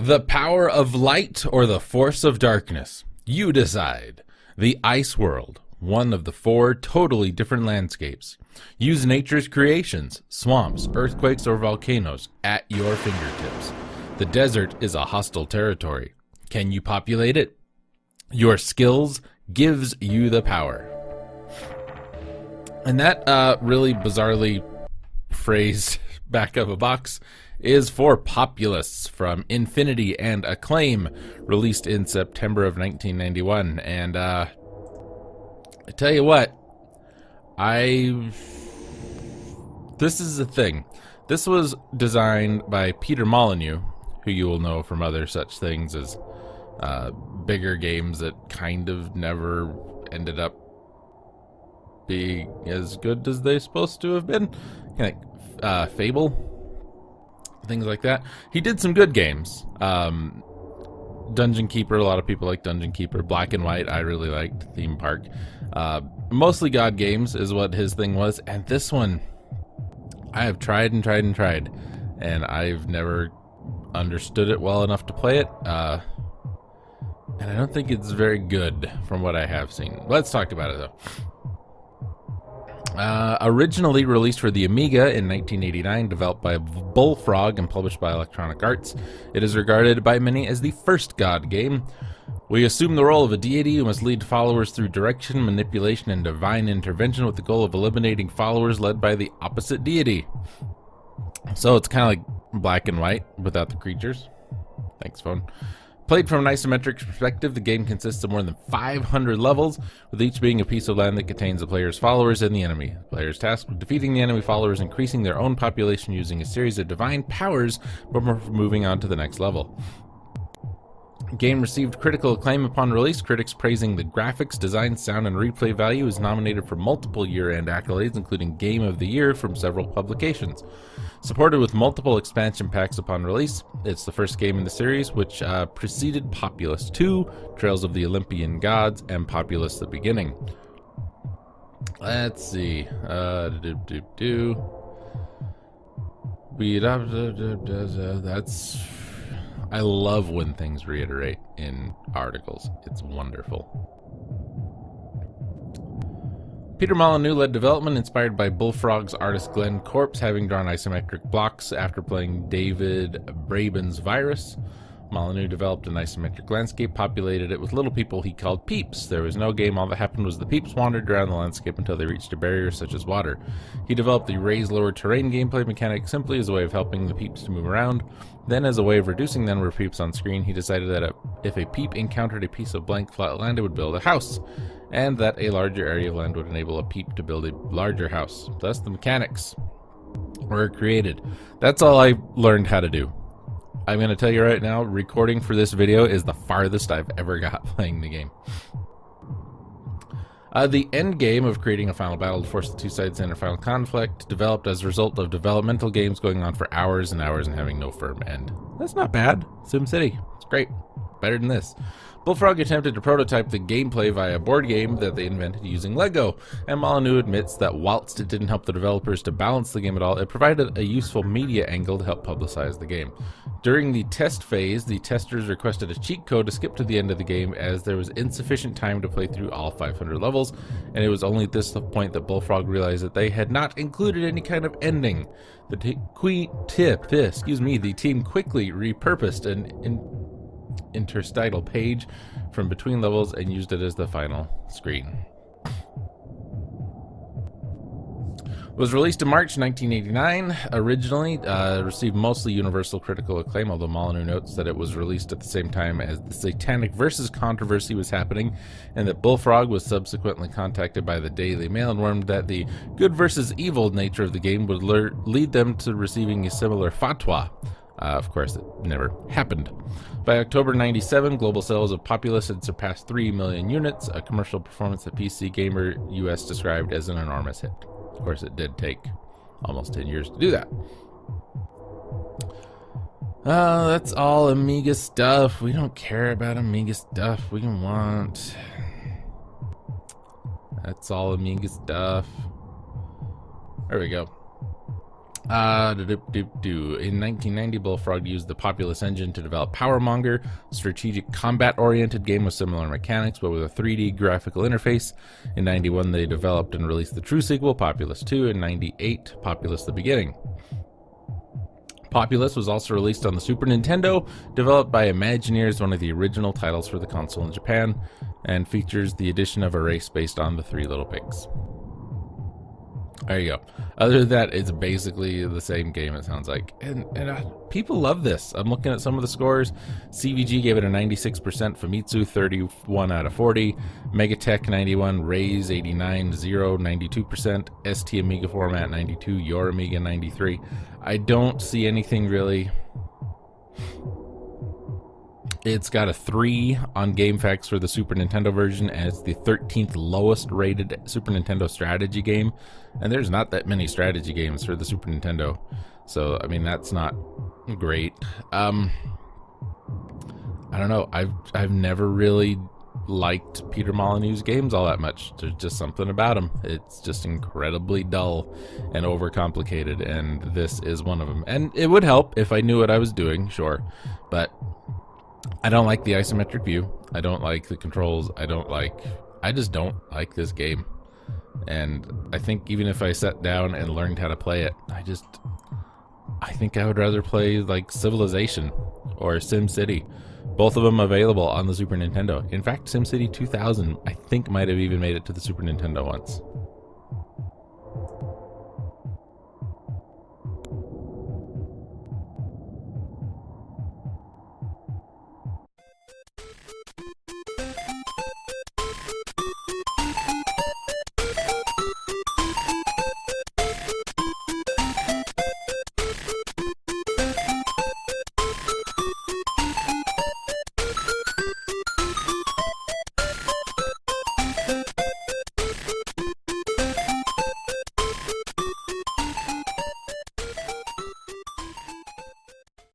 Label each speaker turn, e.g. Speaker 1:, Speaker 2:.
Speaker 1: The power of light or the force of darkness? You decide. The Ice World, one of the 4 totally different landscapes. Use nature's creations, swamps, earthquakes, or volcanoes at your fingertips. The desert is a hostile territory. Can you populate it? Your skills gives you the power. And that really bizarrely phrased back of a box is for Populous from Infinity and Acclaim, released in September of 1991. And I tell you what, this is the thing. This was designed by Peter Molyneux, who you will know from other such things as bigger games that kind of never ended up being as good as they're supposed to have been. Like Fable, things like that. He did some good games. Dungeon Keeper, a lot of people like Dungeon Keeper. Black and White, I really liked. Theme Park. Mostly God games is what his thing was. And this one, I have tried and tried and tried, and I've never understood it well enough to play it. And I don't think it's very good from what I have seen. Let's talk about it, though. Originally released for the Amiga in 1989, developed by Bullfrog and published by Electronic Arts, it is regarded by many as the first God game. We assume the role of a deity who must lead followers through direction, manipulation, and divine intervention with the goal of eliminating followers led by the opposite deity. So it's kind of like Black and White without the creatures. Thanks, phone. Played from an isometric perspective, the game consists of more than 500 levels, with each being a piece of land that contains the player's followers and the enemy. The player's tasked with defeating the enemy followers, increasing their own population using a series of divine powers, before moving on to the next level. The game received critical acclaim upon release, critics praising the graphics, design, sound, and replay value. Is nominated for multiple year-end accolades, including Game of the Year from several publications. Supported with multiple expansion packs upon release, it's the first game in the series, which preceded Populous 2, Trails of the Olympian Gods, and Populous the Beginning. Let's see. That's... I love when things reiterate in articles. It's wonderful. Peter Molyneux led development, inspired by Bullfrog's artist Glenn Corpse, having drawn isometric blocks after playing David Braben's Virus. Molyneux developed an isometric landscape, populated it with little people he called peeps. There was no game, all that happened was the peeps wandered around the landscape until they reached a barrier such as water. He developed the raise lower terrain gameplay mechanic simply as a way of helping the peeps to move around. Then, as a way of reducing the number of peeps on screen, he decided that if a peep encountered a piece of blank flat land, it would build a house, and that a larger area of land would enable a peep to build a larger house. Thus, the mechanics were created. That's all I learned how to do. I'm going to tell you right now, recording for this video is the farthest I've ever got playing the game. The end game of creating a final battle to force the two sides into final conflict developed as a result of developmental games going on for hours and hours and having no firm end. That's not bad. SimCity. It's great. Better than this. Bullfrog attempted to prototype the gameplay via a board game that they invented using Lego, and Molyneux admits that whilst it didn't help the developers to balance the game at all, it provided a useful media angle to help publicize the game. During the test phase, the testers requested a cheat code to skip to the end of the game as there was insufficient time to play through all 500 levels, and it was only at this point that Bullfrog realized that they had not included any kind of ending. The team quickly repurposed an interstitial page from between levels and used it as the final screen. It was released in March 1989. Originally received mostly universal critical acclaim, although Molyneux notes that it was released at the same time as the Satanic Versus controversy was happening, and that Bullfrog was subsequently contacted by the Daily Mail and warned that the good versus evil nature of the game would lead them to receiving a similar fatwa. Of course, it never happened. By October 97, global sales of Populous had surpassed 3 million units, a commercial performance that PC Gamer US described as an enormous hit. Of course, it did take almost 10 years to do that. That's all Amiga stuff. We don't care about Amiga stuff. We want... That's all Amiga stuff. There we go. In 1990, Bullfrog used the Populous engine to develop Powermonger, a strategic combat-oriented game with similar mechanics but with a 3D graphical interface. In 91, they developed and released the true sequel, Populous 2. In 98, Populous: The Beginning. Populous was also released on the Super Nintendo, developed by Imagineers, one of the original titles for the console in Japan, and features the addition of a race based on the Three Little Pigs. There you go. Other than that, it's basically the same game, it sounds like. And people love this. I'm looking at some of the scores. CVG gave it a 96%, Famitsu 31 out of 40, Megatech 91, Raze 89, Zero 92%, ST Amiga Format 92, Your Amiga 93. I don't see anything really. It's got a 3 on GameFAQs for the Super Nintendo version, and it's the 13th lowest rated Super Nintendo strategy game. And there's not that many strategy games for the Super Nintendo, so I mean that's not great. I don't know. I've never really liked Peter Molyneux's games all that much. There's just something about them. It's just incredibly dull and overcomplicated, and this is one of them. And it would help if I knew what I was doing, sure, but I don't like the isometric view. I don't like the controls. I just don't like this game. And I think even if I sat down and learned how to play it, I think I would rather play like Civilization or SimCity. Both of them available on the Super Nintendo. In fact, SimCity 2000, I think, might have even made it to the Super Nintendo once.